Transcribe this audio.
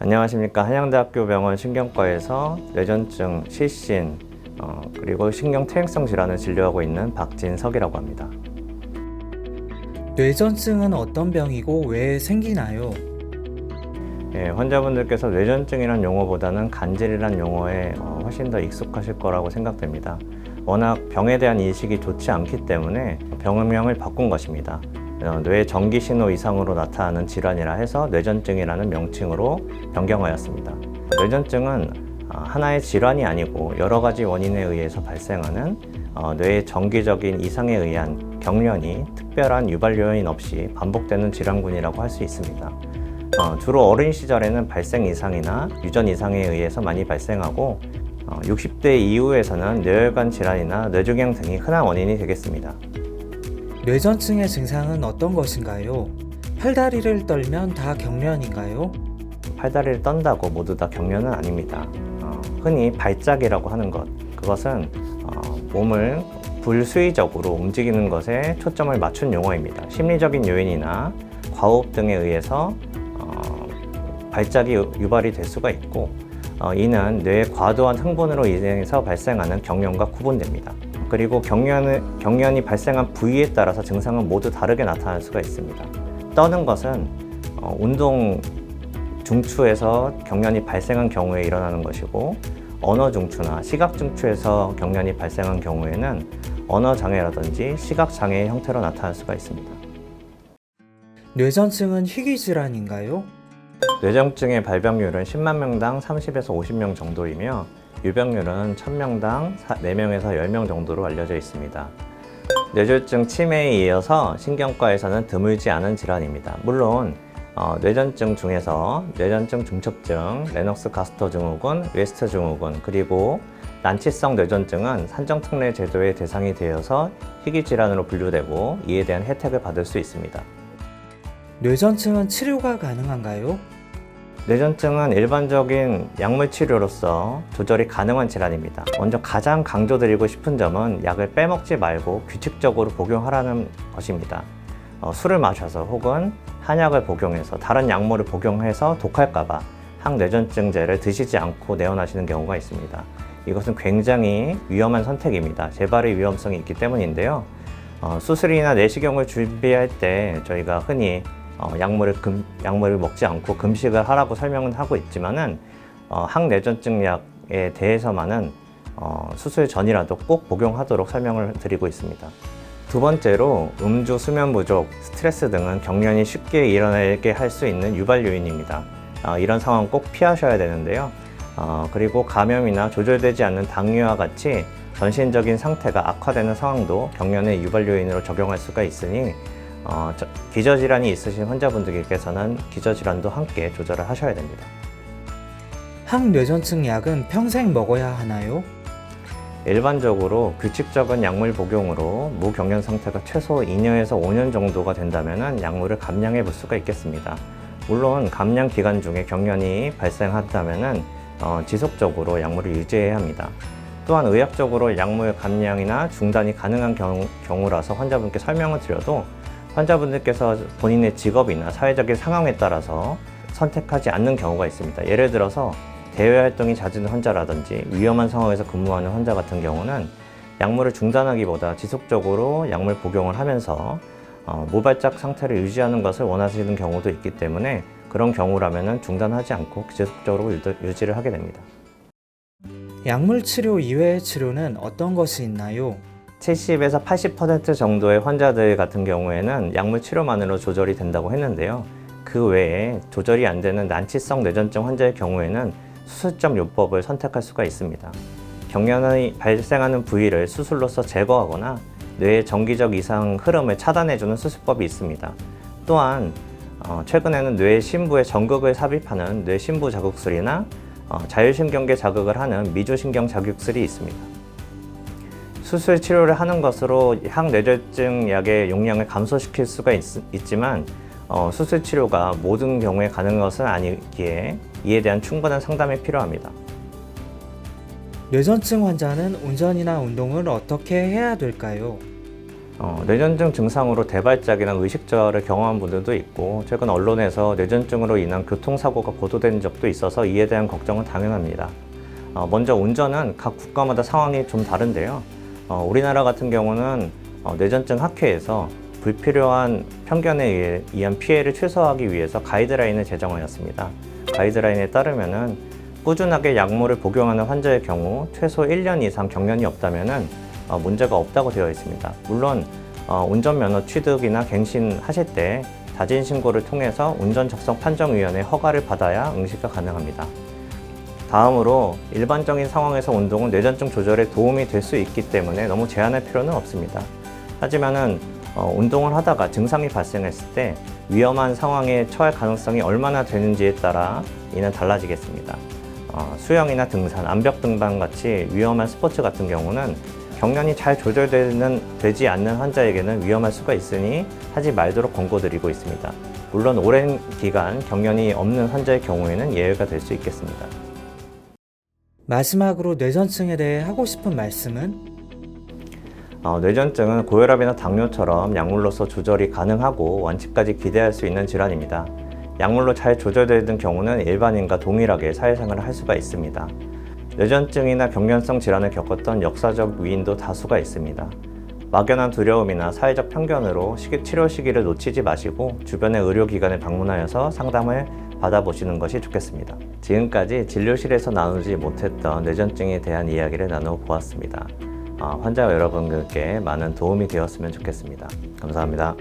안녕하십니까. 한양대학교 병원 신경과에서 뇌전증, 실신, 그리고 신경퇴행성 질환을 진료하고 있는 박진석이라고 합니다. 뇌전증은 어떤 병이고 왜 생기나요? 환자분들께서 뇌전증이란 용어보다는 간질이란 용어에 훨씬 더 익숙하실 거라고 생각됩니다. 워낙 병에 대한 인식이 좋지 않기 때문에 병명을 바꾼 것입니다. 뇌 전기 신호 이상으로 나타나는 질환이라 해서 뇌전증이라는 명칭으로 변경하였습니다. 뇌전증은 하나의 질환이 아니고 여러 가지 원인에 의해서 발생하는 뇌의 정기적인 이상에 의한 경련이 특별한 유발 요인 없이 반복되는 질환군이라고 할 수 있습니다. 주로 어린 시절에는 발생 이상이나 유전 이상에 의해서 많이 발생하고 60대 이후에서는 뇌혈관 질환이나 뇌종양 등이 흔한 원인이 되겠습니다. 뇌전증의 증상은 어떤 것인가요? 팔다리를 떨면 다 경련인가요? 팔다리를 떤다고 모두 다 경련은 아닙니다. 흔히 발작이라고 하는 것, 그것은 몸을 불수의적으로 움직이는 것에 초점을 맞춘 용어입니다. 심리적인 요인이나 과호흡 등에 의해서 발작이 유발이 될 수가 있고, 이는 뇌의 과도한 흥분으로 인해서 발생하는 경련과 구분됩니다. 그리고 경련이 발생한 부위에 따라서 증상은 모두 다르게 나타날 수가 있습니다. 떠는 것은 운동 중추에서 경련이 발생한 경우에 일어나는 것이고, 언어 중추나 시각 중추에서 경련이 발생한 경우에는 언어 장애라든지 시각 장애의 형태로 나타날 수가 있습니다. 뇌전증은 희귀질환인가요? 뇌전증의 발병률은 10만 명당 30에서 50명 정도이며 유병률은 1000명당 4명에서 10명 정도로 알려져 있습니다. 뇌졸중 치매에 이어서 신경과에서는 드물지 않은 질환입니다. 물론 뇌전증 중에서 뇌전증 중첩증, 레녹스 가스터 증후군, 웨스트 증후군, 그리고 난치성 뇌전증은 산정특례 제도의 대상이 되어서 희귀질환으로 분류되고 이에 대한 혜택을 받을 수 있습니다. 뇌전증은 치료가 가능한가요? 뇌전증은 일반적인 약물 치료로서 조절이 가능한 질환입니다. 먼저 가장 강조드리고 싶은 점은 약을 빼먹지 말고 규칙적으로 복용하라는 것입니다. 술을 마셔서 혹은 한약을 복용해서 다른 약물을 복용해서 독할까봐 항뇌전증제를 드시지 않고 내원하시는 경우가 있습니다. 이것은 굉장히 위험한 선택입니다. 재발의 위험성이 있기 때문인데요. 수술이나 내시경을 준비할 때 저희가 흔히 약물을 먹지 않고 금식을 하라고 설명은 하고 있지만은 항뇌전증 약에 대해서만은 수술 전이라도 꼭 복용하도록 설명을 드리고 있습니다. 두 번째로 음주, 수면 부족, 스트레스 등은 경련이 쉽게 일어나게 할 수 있는 유발 요인입니다. 이런 상황 꼭 피하셔야 되는데요. 그리고 감염이나 조절되지 않는 당뇨와 같이 전신적인 상태가 악화되는 상황도 경련의 유발 요인으로 적용할 수가 있으니 기저질환이 있으신 환자분들께서는 기저질환도 함께 조절을 하셔야 됩니다. 항뇌전증 약은 평생 먹어야 하나요? 일반적으로 규칙적인 약물 복용으로 무경련 상태가 최소 2년에서 5년 정도가 된다면 약물을 감량해 볼 수가 있겠습니다. 물론 감량 기간 중에 경련이 발생한다면 지속적으로 약물을 유지해야 합니다. 또한 의학적으로 약물 감량이나 중단이 가능한 경우라서 환자분께 설명을 드려도 환자분들께서 본인의 직업이나 사회적인 상황에 따라서 선택하지 않는 경우가 있습니다. 예를 들어서 대외 활동이 잦은 환자라든지 위험한 상황에서 근무하는 환자 같은 경우는 약물을 중단하기보다 지속적으로 약물 복용을 하면서 무발작 상태를 유지하는 것을 원하시는 경우도 있기 때문에 그런 경우라면 중단하지 않고 지속적으로 유지를 하게 됩니다. 약물 치료 이외의 치료는 어떤 것이 있나요? 70에서 80% 정도의 환자들 같은 경우에는 약물 치료만으로 조절이 된다고 했는데요. 그 외에 조절이 안 되는 난치성 뇌전증 환자의 경우에는 수술적 요법을 선택할 수가 있습니다. 경련이 발생하는 부위를 수술로서 제거하거나 뇌의 정기적 이상 흐름을 차단해주는 수술법이 있습니다. 또한 최근에는 뇌 심부에 전극을 삽입하는 뇌심부 자극술이나 자율신경계 자극을 하는 미주신경 자극술이 있습니다. 수술 치료를 하는 것으로 항뇌전증 약의 용량을 감소시킬 수가 있지만 수술 치료가 모든 경우에 가능한 것은 아니기에 이에 대한 충분한 상담이 필요합니다. 뇌전증 환자는 운전이나 운동을 어떻게 해야 될까요? 뇌전증 증상으로 대발작이나 의식저하를 경험한 분들도 있고 최근 언론에서 뇌전증으로 인한 교통사고가 보도된 적도 있어서 이에 대한 걱정은 당연합니다. 먼저 운전은 각 국가마다 상황이 좀 다른데요. 우리나라 같은 경우는 뇌전증 학회에서 불필요한 편견에 의한 피해를 최소화하기 위해서 가이드라인을 제정하였습니다. 가이드라인에 따르면은 꾸준하게 약물을 복용하는 환자의 경우 최소 1년 이상 경련이 없다면은 문제가 없다고 되어 있습니다. 물론 운전면허 취득이나 갱신하실 때 자진 신고를 통해서 운전적성판정위원회 허가를 받아야 응시가 가능합니다. 다음으로 일반적인 상황에서 운동은 뇌전증 조절에 도움이 될 수 있기 때문에 너무 제한할 필요는 없습니다. 하지만은 운동을 하다가 증상이 발생했을 때 위험한 상황에 처할 가능성이 얼마나 되는지에 따라 이는 달라지겠습니다. 수영이나 등산, 암벽 등반 같이 위험한 스포츠 같은 경우는 경련이 잘 조절되지 않는 환자에게는 위험할 수가 있으니 하지 말도록 권고드리고 있습니다. 물론 오랜 기간 경련이 없는 환자의 경우에는 예외가 될 수 있겠습니다. 마지막으로 뇌전증에 대해 하고 싶은 말씀은? 뇌전증은 고혈압이나 당뇨처럼 약물로서 조절이 가능하고 완치까지 기대할 수 있는 질환입니다. 약물로 잘 조절되는 경우는 일반인과 동일하게 사회생활을 할 수가 있습니다. 뇌전증이나 경련성 질환을 겪었던 역사적 위인도 다수가 있습니다. 막연한 두려움이나 사회적 편견으로 치료 시기를 놓치지 마시고 주변의 의료기관에 방문하여서 상담을 받아보시는 것이 좋겠습니다. 지금까지 진료실에서 나누지 못했던 뇌전증에 대한 이야기를 나눠보았습니다. 환자 여러분들께 많은 도움이 되었으면 좋겠습니다. 감사합니다.